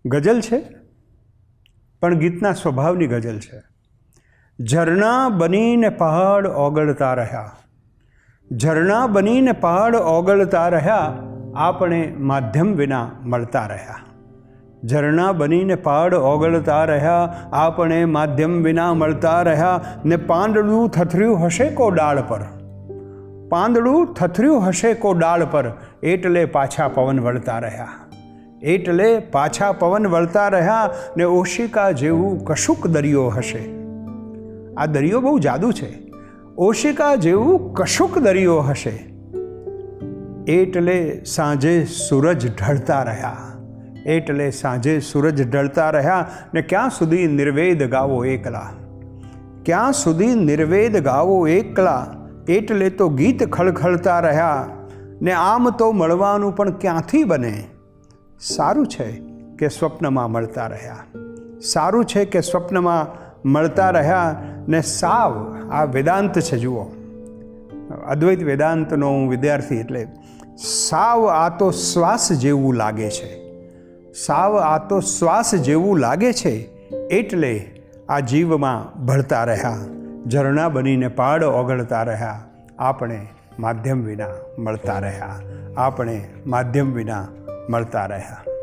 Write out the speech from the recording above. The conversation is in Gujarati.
ગઝલ છે, પણ ગીતના સ્વભાવની ગઝલ છે. ઝરણા બનીને પહાડ ઓગળતા રહ્યા, ઝરણા બનીને પહાડ ઓગળતા રહ્યા, આપણે માધ્યમ વિના મળતા રહ્યા. ઝરણા બનીને પહાડ ઓગળતા રહ્યા, આપણે માધ્યમ વિના મળતા રહ્યા. ને પાંદડું થથર્યું હશે કો ડાળ પર, પાંદડું થથર્યું હશે કો ડાળ પર, એટલે પાછા પવન વળતા રહ્યા, એટલે પાછા પવન વળતા રહ્યા. ને ઓશિકા જેવું કશુંક દરિયો હશે. આ દરિયો બહુ જાદુ છે. ઓશિકા જેવું કશુંક દરિયો હશે, એટલે સાંજે સૂરજ ઢળતા રહ્યા, એટલે સાંજે સૂરજ ઢળતા રહ્યા. ને ક્યાં સુધી નિર્વેદ ગાવો એકલા, ક્યાં સુધી નિર્વેદ ગાવો એકલા, એટલે તો ગીત ખળખળતા રહ્યા. ને આમ તો મળવાનું પણ ક્યાંથી બને, સારું છે કે સ્વપ્નમાં મળતા રહ્યા, સારું છે કે સ્વપ્નમાં મળતા રહ્યા. ને સાવ આ વેદાંત છે. જુઓ, અદ્વૈત વેદાંતનો હું વિદ્યાર્થી, એટલે સાવ આ તો શ્વાસ જેવું લાગે છે, સાવ આ તો શ્વાસ જેવું લાગે છે, એટલે આ જીવમાં ભળતા રહ્યા. ઝરણા બનીને પહાડ ઓગળતા રહ્યા, આપણે માધ્યમ વિના મળતા રહ્યા, આપણે માધ્યમ વિના મળતા રહ્યા.